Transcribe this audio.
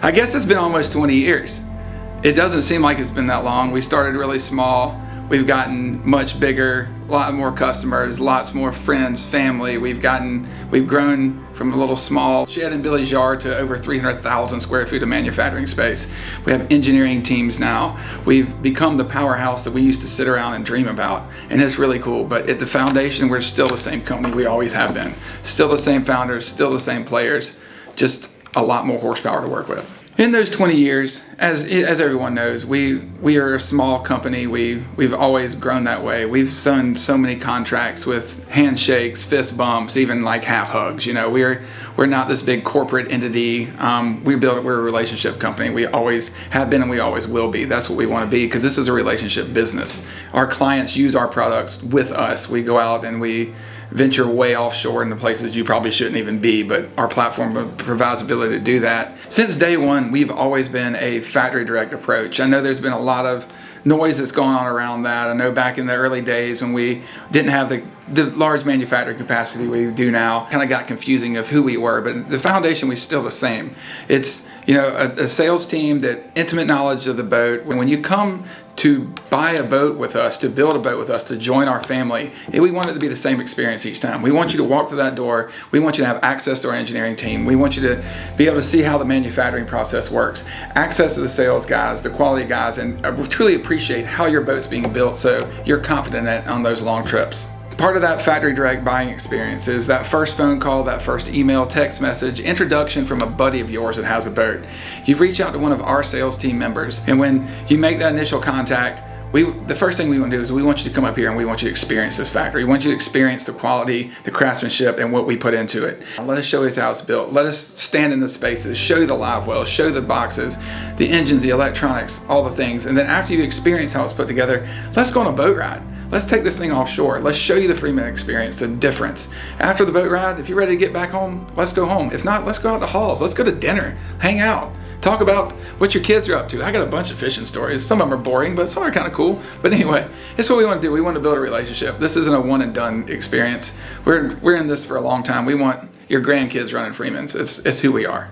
I guess it's been almost 20 years. It doesn't seem like it's been that long. We started really small. We've gotten much bigger, a lot more customers, lots more friends, family. We've grown from a little small shed in Billy's yard to over 300,000 square feet of manufacturing space. We have engineering teams now. We've become the powerhouse that we used to sit around and dream about, and it's really cool. But at the foundation, we're still the same company we always have been. Still the same founders, still the same players, just a lot more horsepower to work with. In those 20 years, as everyone knows, we are a small company. We've always grown that way. We've signed so many contracts with handshakes, fist bumps, even like half hugs. You know, we're not this big corporate entity. We're a relationship company. We always have been and we always will be. That's what we want to be, because this is a relationship business. Our clients use our products with us. We go out and we venture way offshore into places you probably shouldn't even be, but our platform provides the ability to do that. Since day one, we've always been a factory direct approach. I know there's been a lot of noise that's going on around that. I know back in the early days when we didn't have the large manufacturing capacity we do now, kind of got confusing of who we were, but the foundation was still the same. It's, you know, a sales team, that intimate knowledge of the boat. When you come to buy a boat with us, to build a boat with us, to join our family, we want it to be the same experience each time. We want you to walk through that door. We want you to have access to our engineering team. We want you to be able to see how the manufacturing process works, access to the sales guys, the quality guys, and truly appreciate how your boat's being built so you're confident on those long trips. Part of that factory direct buying experience is that first phone call, that first email, text message, introduction from a buddy of yours that has a boat. You've reached out to one of our sales team members, and when you make that initial contact, the first thing we want to do is we want you to come up here and we want you to experience this factory. We want you to experience the quality, the craftsmanship, and what we put into it. Let us show you how it's built. Let us stand in the spaces, show you the live wells, show you the boxes, the engines, the electronics, all the things. And then after you experience how it's put together, let's go on a boat ride. Let's take this thing offshore. Let's show you the Freeman experience, the difference. After the boat ride, if you're ready to get back home, let's go home. If not, let's go out to Halls. Let's go to dinner, hang out. Talk about what your kids are up to. I got a bunch of fishing stories. Some of them are boring, but some are kind of cool. But anyway, it's what we want to do. We want to build a relationship. This isn't a one and done experience. We're in this for a long time. We want your grandkids running Freeman's. It's who we are.